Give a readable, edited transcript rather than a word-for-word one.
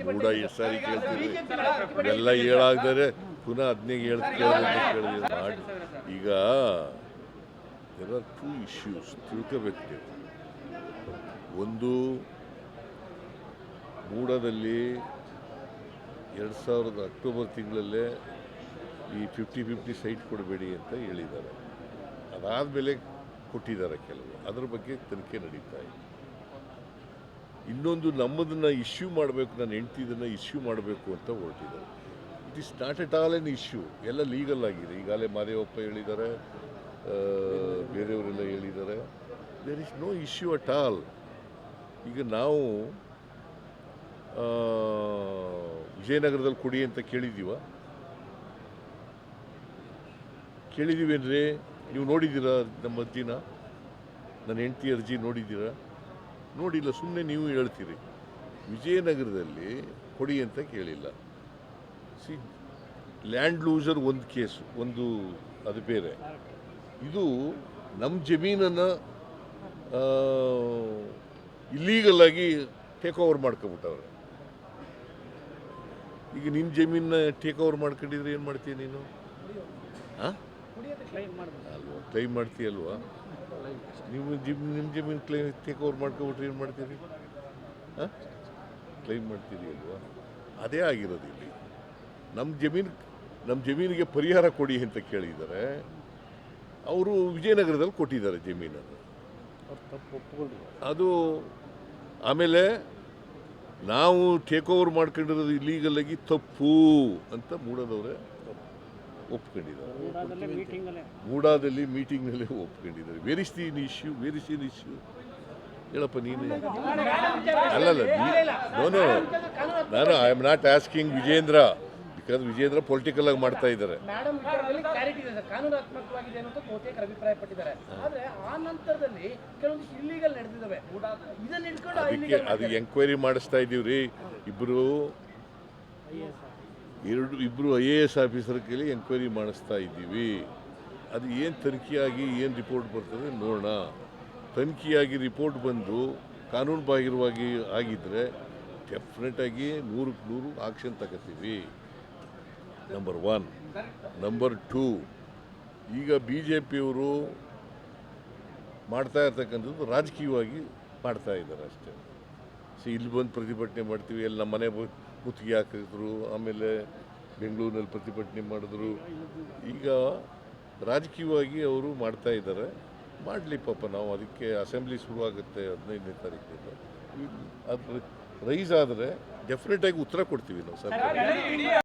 ಮೂಡ ಎಷ್ಟು ಸಾರಿ ಕೇಳ್ತೀವಿ ಎಲ್ಲ ಹೇಳಾಗ್ದರೆ ಪುನಃ ಅದನ್ನೇ ಕೇಳಿದ್ರೆ ಮಾಡಿ. ಈಗ ದೇರ್ ಆರ್ ಟೂ ಇಶ್ಯೂಸ್ ತಿಳ್ಕೋಬೇಕು ನೀವು. ಒಂದು, ಮೂಡದಲ್ಲಿ 2000 ಅಕ್ಟೋಬರ್ ತಿಂಗಳಲ್ಲೇ ಈ 50-50 ಸೈಟ್ ಕೊಡಬೇಡಿ ಅಂತ ಹೇಳಿದ್ದಾರೆ. ಅದಾದಮೇಲೆ ಕೊಟ್ಟಿದ್ದಾರೆ ಕೆಲವು, ಅದರ ಬಗ್ಗೆ ತನಿಖೆ ನಡೀತಾ ಇದೆ. ಇನ್ನೊಂದು, ನಮ್ಮದನ್ನು ಇಶ್ಯೂ ಮಾಡಬೇಕು, ನನ್ನ ಹೆಂಡ್ತಿದನ್ನು ಇಶ್ಯೂ ಮಾಡಬೇಕು ಅಂತ ಹೊರಟಿದ್ದಾರೆ. It is not at all an issue, ಎಲ್ಲ ಲೀಗಲ್ ಆಗಿದೆ. ಈಗಾಗಲೇ ಮಾದೇವಪ್ಪ ಹೇಳಿದ್ದಾರೆ, ಬೇರೆಯವರೆಲ್ಲ ಹೇಳಿದ್ದಾರೆ. There is no issue at all. ಈಗ ನಾವು ವಿಜಯನಗರದಲ್ಲಿ ಕೊಡಿ ಅಂತ ಕೇಳಿದ್ದೀವೇನ್ರಿ? ನೀವು ನೋಡಿದ್ದೀರಾ ನಮ್ಮ ಅರ್ಜಿನ? ನನ್ನ ಹೆಂಡತಿ ಅರ್ಜಿ ನೋಡಿದ್ದೀರಾ? ನೋಡಿಲ್ಲ, ಸುಮ್ಮನೆ ನೀವು ಹೇಳ್ತೀರಿ. ವಿಜಯನಗರದಲ್ಲಿ ಕೊಡಿ ಅಂತ ಕೇಳಿಲ್ಲ. ಸಿ, ಲ್ಯಾಂಡ್ ಲೂಸರ್ ಒಂದು ಕೇಸು, ಒಂದು ಅದು ಬೇರೆ. ಇದು ನಮ್ಮ ಜಮೀನನ್ನು ಇಲ್ಲೀಗಲ್ ಆಗಿ ಟೇಕ್ ಓವರ್ ಮಾಡ್ಕೊಬಿಟ್ಟವ್ರೆ. ಈಗ ನಿನ್ನ ಜಮೀನ ಟೇಕ್ ಓವರ್ ಮಾಡ್ಕೊಂಡಿದ್ರೆ ಏನು ಮಾಡ್ತೀಯ ನೀನು? ಹಾಂ, ಅಲ್ವಾ, ಕ್ಲೈಮ್ ಮಾಡ್ತೀಯಲ್ವಾ? ನೀವು ನಿಮ್ಮ ಜಮೀನು ಟೇಕ್ ಓವರ್ ಮಾಡ್ಕೊಬಿಟ್ರೆ ಏನು ಮಾಡ್ತೀರಿ? ಹಾಂ, ಕ್ಲೈಮ್ ಮಾಡ್ತೀರಿ ಅಲ್ವಾ? ಅದೇ ಆಗಿರೋದು ಇಲ್ಲಿ. ನಮ್ಮ ಜಮೀನಿಗೆ ಪರಿಹಾರ ಕೊಡಿ ಅಂತ ಕೇಳಿದ್ದಾರೆ. ಅವರು ವಿಜಯನಗರದಲ್ಲಿ ಕೊಟ್ಟಿದ್ದಾರೆ ಜಮೀನನ್ನು. ಅದು ಆಮೇಲೆ ನಾವು ಟೇಕ್ ಓವರ್ ಮಾಡ್ಕೊಂಡಿರೋದು ಇಲ್ಲೀಗಲಾಗಿ ತಪ್ಪು ಅಂತ ಮೂಡದವರೇ ಒಪ್ಕೊಂಡಿದ್ದಾರೆ. ಮೂಡಾದಲ್ಲಿ ಮೀಟಿಂಗ್ನಲ್ಲೇ ಒಪ್ಕೊಂಡಿದ್ದಾರೆ. Where is the issue? ಹೇಳಪ್ಪ ನೀನು. ಅಲ್ಲಲ್ಲ, ನೋ, ನಾನು I am not asking Vijendra, because Vijendra political ಆಗಿ ಮಾಡ್ತಾ ಇದ್ದಾರೆ. ಅದು ಎಂಕ್ವೈರಿ ಮಾಡಿಸ್ತಾ ಇದ್ದೀವ್ರಿ. ಇಬ್ರು IAS ಆಫೀಸರ್ ಕೈಲಿ ಎಂಕ್ವೈರಿ ಮಾಡಿಸ್ತಾ ಇದ್ದೀವಿ. ಅದು ಏನು ತನಿಖೆಯಾಗಿ ಏನು ರಿಪೋರ್ಟ್ ಬರ್ತದೆ ನೋಡೋಣ. ತನಿಖೆಯಾಗಿ ರಿಪೋರ್ಟ್ ಬಂದು ಕಾನೂನು ಬಾಹಿರವಾಗಿ ಆಗಿದ್ದರೆ ಡೆಫಿನೆಟಾಗಿ 100% ಆಕ್ಷನ್ ತಗೋತೀವಿ. ನಂಬರ್ 1. ನಂಬರ್ 2, ಈಗ BJPಯವರು ಮಾಡ್ತಾ ಇರ್ತಕ್ಕಂಥದ್ದು ರಾಜಕೀಯವಾಗಿ ಮಾಡ್ತಾ ಇದ್ದಾರೆ ಅಷ್ಟೇ. ಇಲ್ಲಿ ಬಂದು ಪ್ರತಿಭಟನೆ ಮಾಡ್ತೀವಿ, ಎಲ್ಲ ನಮ್ಮ ಮನೆ ಮುತ್ತಿಗೆ ಹಾಕಿದ್ರು, ಆಮೇಲೆ ಬೆಂಗಳೂರಿನಲ್ಲಿ ಪ್ರತಿಭಟನೆ ಮಾಡಿದ್ರು. ಈಗ ರಾಜಕೀಯವಾಗಿ ಅವರು ಮಾಡ್ತಾ ಇದ್ದಾರೆ. ಮಾಡಲಿ ಪಾಪ, ನಾವು ಅದಕ್ಕೆ ಅಸೆಂಬ್ಲಿ ಶುರುವಾಗುತ್ತೆ 15ನೇ ತಾರೀಕಿನಿಂದ. ಅದು ರೈಸ್ ಆದರೆ ಡೆಫಿನೆಟಾಗಿ ಉತ್ತರ ಕೊಡ್ತೀವಿ ನಾವು ಸರ್ಕಾರ.